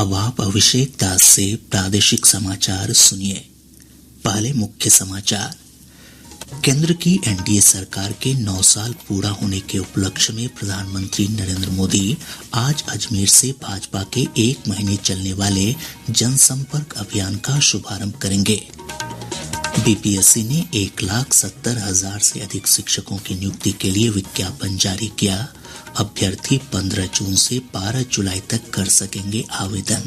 अब आप अभिषेक दास से प्रादेशिक समाचार सुनिए। पहले मुख्य समाचार। केंद्र की एनडीए सरकार के 9 साल पूरा होने के उपलक्ष्य में प्रधानमंत्री नरेंद्र मोदी आज अजमेर से भाजपा के 1 महीने चलने वाले जनसंपर्क अभियान का शुभारंभ करेंगे। बीपीएससी ने 1,70,000 से अधिक शिक्षकों की नियुक्ति के लिए विज्ञापन जारी किया। अभ्यर्थी 15 जून से 12 जुलाई तक कर सकेंगे आवेदन।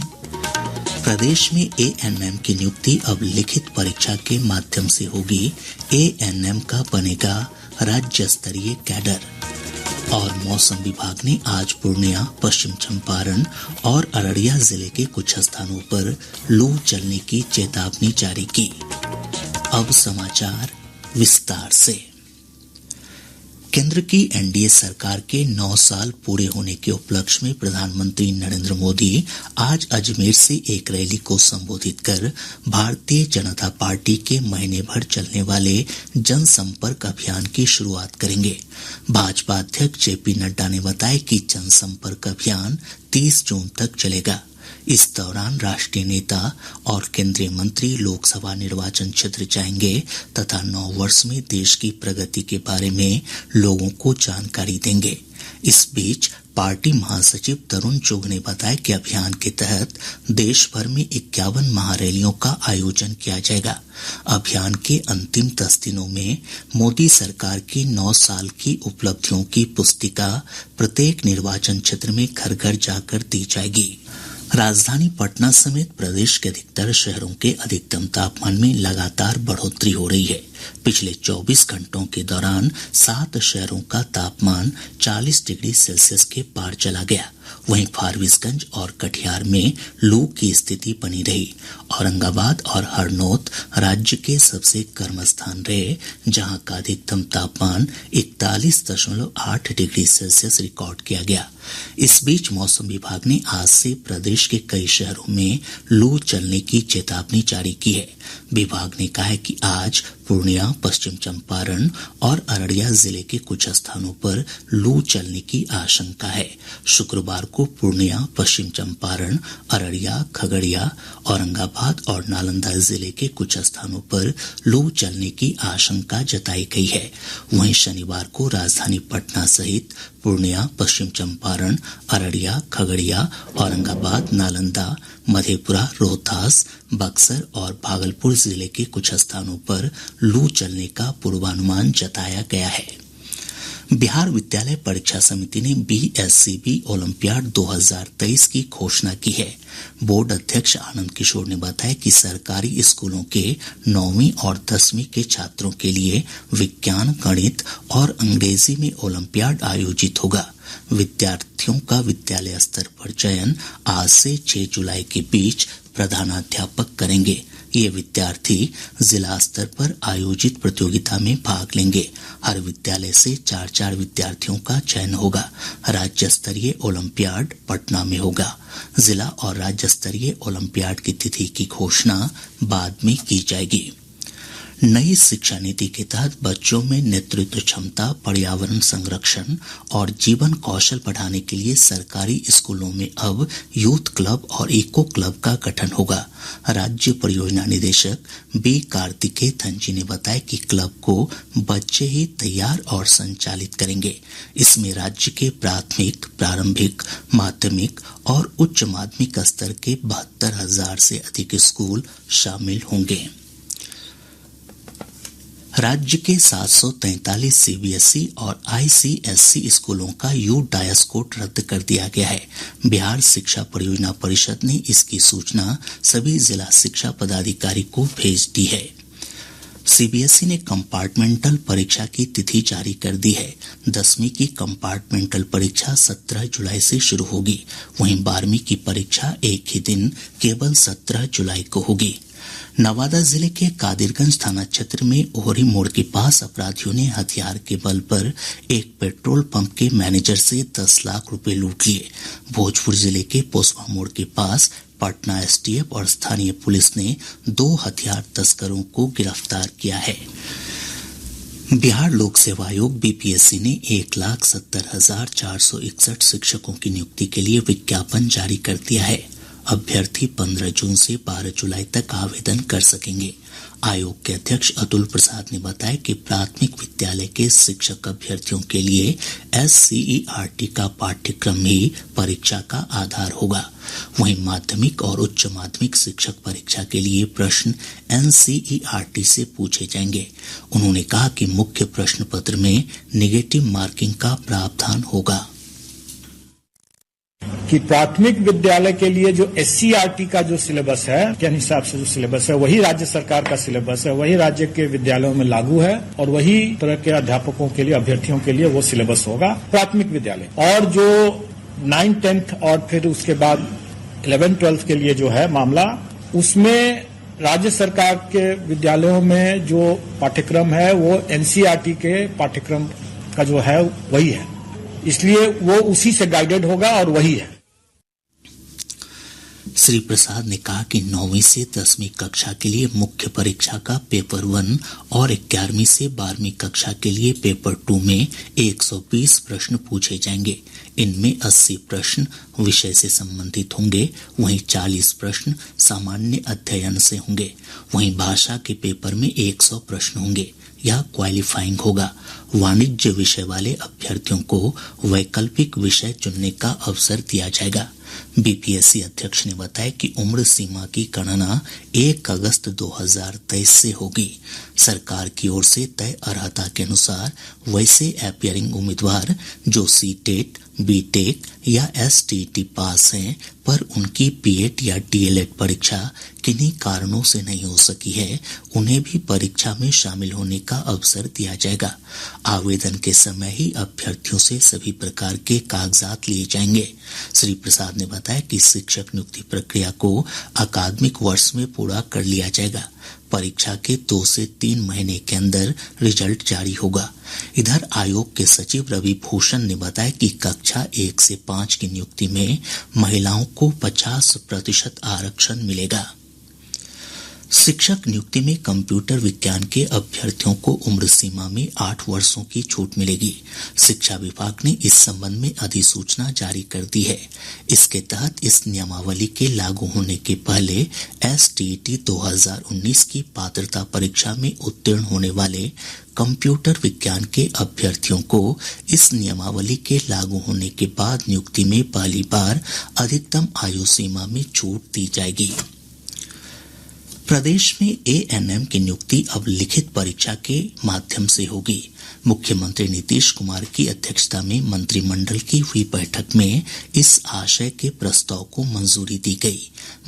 प्रदेश में एएनएम की नियुक्ति अब लिखित परीक्षा के माध्यम से होगी। एएनएम का बनेगा राज्य स्तरीय कैडर। और मौसम विभाग ने आज पूर्णिया, पश्चिम चंपारण और अररिया जिले के कुछ स्थानों पर लू चलने की चेतावनी जारी की। अब समाचार विस्तार से। केंद्र की एनडीए सरकार के 9 साल पूरे होने के उपलक्ष्य में प्रधानमंत्री नरेंद्र मोदी आज अजमेर से एक रैली को संबोधित कर भारतीय जनता पार्टी के महीने भर चलने वाले जनसंपर्क अभियान की शुरुआत करेंगे। भाजपा अध्यक्ष जेपी नड्डा ने बताया कि जनसंपर्क अभियान 30 जून तक चलेगा। इस दौरान राष्ट्रीय नेता और केंद्रीय मंत्री लोकसभा निर्वाचन क्षेत्र जाएंगे तथा 9 वर्ष में देश की प्रगति के बारे में लोगों को जानकारी देंगे। इस बीच पार्टी महासचिव तरुण चुघ ने बताया कि अभियान के तहत देश भर में 51 महारैलियों का आयोजन किया जाएगा। अभियान के अंतिम 10 दिनों में मोदी सरकार की 9 साल की उपलब्धियों की पुस्तिका प्रत्येक निर्वाचन क्षेत्र में घर घर जाकर दी जाएगी। राजधानी पटना समेत प्रदेश के अधिकतर शहरों के अधिकतम तापमान में लगातार बढ़ोतरी हो रही है। पिछले 24 घंटों के दौरान 7 शहरों का तापमान 40 डिग्री सेल्सियस के पार चला गया। वहीं फारबिसगंज और कटिहार में लू की स्थिति बनी रही। औरंगाबाद और हरनौत राज्य के सबसे गर्म स्थान रहे, जहां का अधिकतम तापमान 41.8 डिग्री सेल्सियस रिकॉर्ड किया गया। इस बीच मौसम विभाग ने आज से प्रदेश के कई शहरों में लू चलने की चेतावनी जारी की है। विभाग ने कहा है कि आज पूर्णिया, पश्चिम चंपारण और अररिया जिले के कुछ स्थानों पर लू चलने की आशंका है। शुक्रवार को पूर्णिया, पश्चिम चंपारण, अररिया, खगड़िया, औरंगाबाद और नालंदा जिले के कुछ स्थानों पर लू चलने की आशंका जताई गई है। वहीं शनिवार को राजधानी पटना सहित पूर्णिया, पश्चिम चंपारण, अररिया, खगड़िया, औरंगाबाद, नालंदा, मधेपुरा, रोहतास, बक्सर और भागलपुर जिले के कुछ स्थानों पर लू चलने का पूर्वानुमान जताया गया है। बिहार विद्यालय परीक्षा समिति ने बीएससीबी ओलंपियाड 2023 की घोषणा की है। बोर्ड अध्यक्ष आनंद किशोर ने बताया कि सरकारी स्कूलों के 9वीं और 10वीं के छात्रों के लिए विज्ञान, गणित और अंग्रेजी में ओलंपियाड आयोजित होगा। विद्यार्थियों का विद्यालय स्तर पर चयन आज से 6 जुलाई के बीच प्रधानाध्यापक करेंगे। ये विद्यार्थी जिला स्तर पर आयोजित प्रतियोगिता में भाग लेंगे। हर विद्यालय से 4-4 विद्यार्थियों का चयन होगा। राज्य स्तरीय ओलंपियाड पटना में होगा। जिला और राज्य स्तरीय ओलंपियाड की तिथि की घोषणा बाद में की जाएगी। नई शिक्षा नीति के तहत बच्चों में नेतृत्व क्षमता, पर्यावरण संरक्षण और जीवन कौशल बढ़ाने के लिए सरकारी स्कूलों में अब यूथ क्लब और इको क्लब का गठन होगा। राज्य परियोजना निदेशक बी कार्तिकेय धनजी ने बताया कि क्लब को बच्चे ही तैयार और संचालित करेंगे। इसमें राज्य के प्राथमिक, प्रारंभिक, माध्यमिक और उच्च माध्यमिक स्तर के 72,000 से अधिक स्कूल शामिल होंगे। राज्य के 743 सीबीएसई और आईसीएसई स्कूलों का यू-डायस कोड रद्द कर दिया गया है। बिहार शिक्षा परियोजना परिषद ने इसकी सूचना सभी जिला शिक्षा पदाधिकारी को भेज दी है। सीबीएसई ने कंपार्टमेंटल परीक्षा की तिथि जारी कर दी है। 10वीं की कंपार्टमेंटल परीक्षा 17 जुलाई से शुरू होगी। वहीं 12वीं की परीक्षा एक ही दिन केवल 17 जुलाई को होगी। नवादा जिले के कादिरगंज थाना क्षेत्र में ओहरी मोड़ के पास अपराधियों ने हथियार के बल पर एक पेट्रोल पंप के मैनेजर से 10 लाख रुपए लूट लिए। भोजपुर जिले के पोसवा मोड़ के पास पटना एसटीएफ और स्थानीय पुलिस ने 2 हथियार तस्करों को गिरफ्तार किया है। बिहार लोक सेवा आयोग बीपीएससी ने 1,70,461 शिक्षकों की नियुक्ति के लिए विज्ञापन जारी कर दिया है। अभ्यर्थी 15 जून से 12 जुलाई तक आवेदन कर सकेंगे। आयोग के अध्यक्ष अतुल प्रसाद ने बताया कि प्राथमिक विद्यालय के शिक्षक अभ्यर्थियों के लिए SCERT का पाठ्यक्रम ही परीक्षा का आधार होगा। वहीं माध्यमिक और उच्च माध्यमिक शिक्षक परीक्षा के लिए प्रश्न NCERT से पूछे जाएंगे। उन्होंने कहा कि मुख्य प्रश्न पत्र में नेगेटिव मार्किंग का प्रावधान होगा। कि प्राथमिक विद्यालय के लिए जो SCERT का जो सिलेबस है के हिसाब से जो सिलेबस है वही राज्य सरकार का सिलेबस है, वही राज्य के विद्यालयों में लागू है और वही तरह के अध्यापकों के लिए, अभ्यर्थियों के लिए वो सिलेबस होगा प्राथमिक विद्यालय। और जो 9th 10th और फिर उसके बाद 11th 12th के लिए जो है मामला, उसमें राज्य सरकार के विद्यालयों में जो पाठ्यक्रम है वो NCERT के पाठ्यक्रम का जो है वही है, इसलिए वो उसी से गाइडेड होगा और वही है। श्री प्रसाद ने कहा कि 9वीं से 10वीं कक्षा के लिए मुख्य परीक्षा का पेपर 1 और 11वीं से 12वीं कक्षा के लिए पेपर 2 में 120 प्रश्न पूछे जाएंगे। इनमें 80 प्रश्न विषय से संबंधित होंगे, वहीं 40 प्रश्न सामान्य अध्ययन से होंगे। वहीं भाषा के पेपर में 100 प्रश्न होंगे। यह क्वालिफाइंग होगा। वाणिज्य विषय वाले अभ्यर्थियों को वैकल्पिक विषय चुनने का अवसर दिया जाएगा। BPSC अध्यक्ष ने बताया कि उम्र सीमा की गणना 1 अगस्त 2023 से होगी। सरकार की ओर से तय अर्हता के अनुसार वैसे अपीयरिंग उम्मीदवार जो CTET, BTEC या STET पास हैं पर उनकी BEd या DLED परीक्षा किन्हीं कारणों से नहीं हो सकी है, उन्हें भी परीक्षा में शामिल होने का अवसर दिया जाएगा। आवेदन के समय ही अभ्यर्थियों से सभी प्रकार के कागजात लिए जाएंगे। श्री प्रसाद ने बताया कि शिक्षक नियुक्ति प्रक्रिया को अकादमिक वर्ष में पूरा कर लिया जाएगा। परीक्षा के 2 से 3 महीने के अंदर रिजल्ट जारी होगा। इधर आयोग के सचिव रवि भूषण ने बताया कि कक्षा 1 से 5 की नियुक्ति में महिलाओं को 50% आरक्षण मिलेगा। शिक्षक नियुक्ति में कंप्यूटर विज्ञान के अभ्यर्थियों को उम्र सीमा में 8 वर्षों की छूट मिलेगी। शिक्षा विभाग ने इस संबंध में अधिसूचना जारी कर दी है। इसके तहत इस नियमावली के लागू होने के पहले STET 2019 की पात्रता परीक्षा में उत्तीर्ण होने वाले कंप्यूटर विज्ञान के अभ्यर्थियों को इस नियमावली के लागू होने के बाद नियुक्ति में पहली बार अधिकतम आयु सीमा में छूट दी जाएगी। प्रदेश में ANM की नियुक्ति अब लिखित परीक्षा के माध्यम से होगी। मुख्यमंत्री नीतीश कुमार की अध्यक्षता में मंत्रिमंडल की हुई बैठक में इस आशय के प्रस्ताव को मंजूरी दी गई।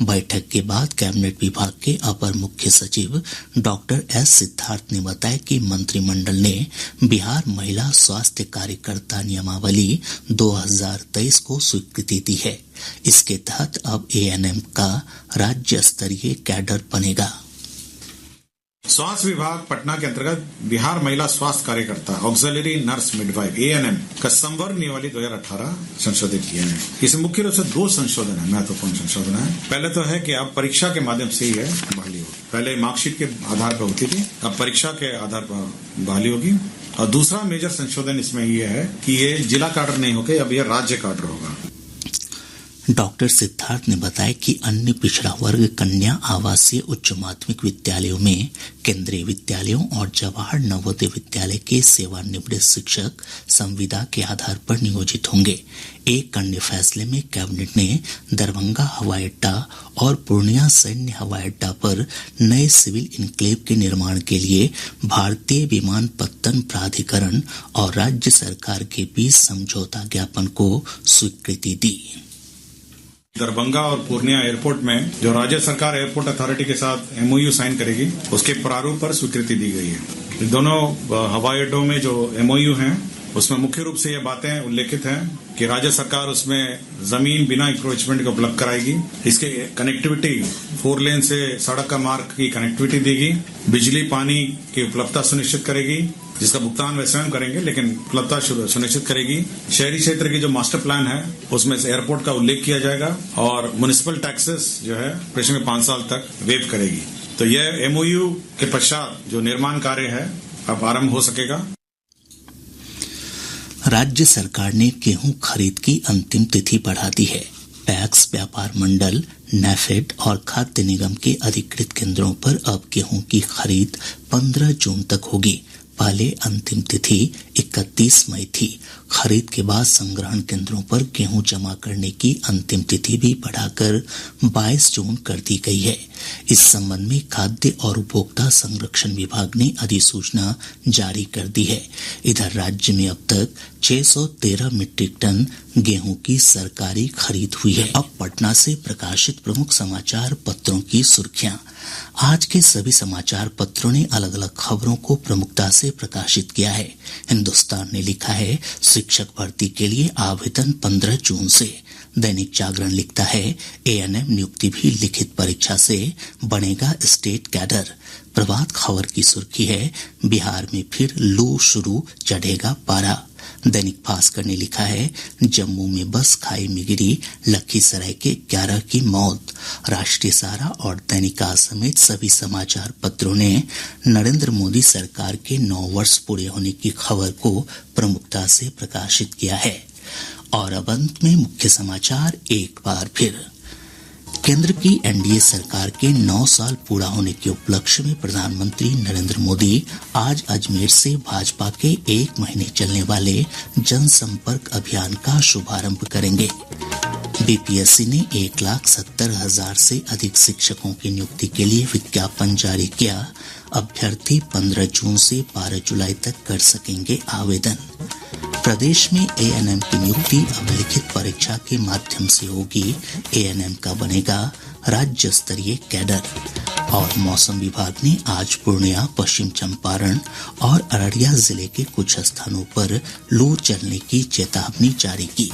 बैठक के बाद कैबिनेट विभाग के अपर मुख्य सचिव डॉक्टर S सिद्धार्थ ने बताया कि मंत्रिमंडल ने बिहार महिला स्वास्थ्य कार्यकर्ता नियमावली 2023 को स्वीकृति दी है। इसके तहत अब ANM का राज्य स्तरीय कैडर बनेगा। स्वास्थ्य विभाग पटना के अंतर्गत बिहार महिला स्वास्थ्य कार्यकर्ता ऑक्सिलरी नर्स मिडवाइफ ANM का संवर्ग नियमावली 2018 संशोधित किया है। इसमें मुख्य रूप से 2 संशोधन है, महत्वपूर्ण संशोधन है। पहले तो है कि अब परीक्षा के माध्यम से ही है बहाली होगी। पहले मार्कशीट के आधार पर होती थी, अब परीक्षा के आधार पर बहाली होगी। और दूसरा मेजर संशोधन इसमें यह है कि ये जिला काडर नहीं होकर अब यह राज्य काडर होगा। डॉक्टर सिद्धार्थ ने बताया कि अन्य पिछड़ा वर्ग कन्या आवासीय उच्च माध्यमिक विद्यालयों में केंद्रीय विद्यालयों और जवाहर नवोदय विद्यालय के सेवानिवृत्त शिक्षक संविदा के आधार पर नियोजित होंगे। एक अन्य फैसले में कैबिनेट ने दरभंगा हवाई अड्डा और पूर्णिया सैन्य हवाई अड्डा पर नए सिविल इनक्लेव के निर्माण के लिए भारतीय विमानपत्तन प्राधिकरण और राज्य सरकार के बीच समझौता ज्ञापन को स्वीकृति दी। दरभंगा और पूर्णिया एयरपोर्ट में जो राज्य सरकार एयरपोर्ट अथॉरिटी के साथ MOU साइन करेगी, उसके प्रारूप पर स्वीकृति दी गई है। दोनों हवाई अड्डों में जो MOU हैं उसमें मुख्य रूप से ये बातें उल्लेखित हैं कि राज्य सरकार उसमें जमीन बिना इंक्रोचमेंट को उपलब्ध कराएगी। इसके कनेक्टिविटी 4 लेन से सड़क का मार्ग की कनेक्टिविटी देगी। बिजली पानी की उपलब्धता सुनिश्चित करेगी, जिसका भुगतान वे स्वयं करेंगे लेकिन उपलब्धता सुनिश्चित करेगी। शहरी क्षेत्र की जो मास्टर प्लान है उसमें से एयरपोर्ट का उल्लेख किया जाएगा और म्युनिसिपल टैक्सेस जो है प्रेषण में 5 साल तक वेव करेगी। तो यह MOU के पश्चात जो निर्माण कार्य है अब आरंभ हो सकेगा। राज्य सरकार ने गेहूं खरीद की अंतिम तिथि बढ़ा दी है। पैक्स व्यापार मंडल, नैफेड और खाद्य निगम के अधिकृत केंद्रों पर अब गेहूं की खरीद 15 जून तक होगी। पहले अंतिम तिथि 31 मई थी। खरीद के बाद संग्रहण केंद्रों पर गेहूं जमा करने की अंतिम तिथि भी बढ़ाकर 22 जून कर दी गई है। इस संबंध में खाद्य और उपभोक्ता संरक्षण विभाग ने अधिसूचना जारी कर दी है। इधर राज्य में अब तक 613 मीट्रिक टन गेहूं की सरकारी खरीद हुई है। अब पटना से प्रकाशित प्रमुख समाचार पत्रों की सुर्खियां। आज के सभी समाचार पत्रों ने अलग अलग खबरों को प्रमुखता से प्रकाशित किया है। हिन्दुस्तान ने लिखा है शिक्षक भर्ती के लिए आवेदन 15 जून से। दैनिक जागरण लिखता है एएनएम नियुक्ति भी लिखित परीक्षा से बनेगा स्टेट कैडर। प्रभात खबर की सुर्खी है बिहार में फिर लू शुरू, चढ़ेगा पारा। दैनिक भास्कर ने लिखा है जम्मू में बस खाई में गिरी, लखीसराय के 11 की मौत। राष्ट्रीय सहारा और दैनिक आज समेत सभी समाचार पत्रों ने नरेंद्र मोदी सरकार के 9 वर्ष पूरे होने की खबर को प्रमुखता से प्रकाशित किया है। और अब अंत में मुख्य समाचार एक बार फिर। केंद्र की एनडीए सरकार के 9 साल पूरा होने के उपलक्ष्य में प्रधानमंत्री नरेंद्र मोदी आज अजमेर से भाजपा के 1 महीने चलने वाले जनसंपर्क अभियान का शुभारंभ करेंगे। बीपीएससी ने 1,70,000 से अधिक शिक्षकों की नियुक्ति के लिए विज्ञापन जारी किया। अभ्यर्थी 15 जून से 12 जुलाई तक कर सकेंगे आवेदन। प्रदेश में एएनएम की नियुक्ति अब लिखित परीक्षा के माध्यम से होगी। एएनएम का बनेगा राज्य स्तरीय कैडर। और मौसम विभाग ने आज पूर्णिया, पश्चिम चंपारण और अररिया जिले के कुछ स्थानों पर लू चलने की चेतावनी जारी की।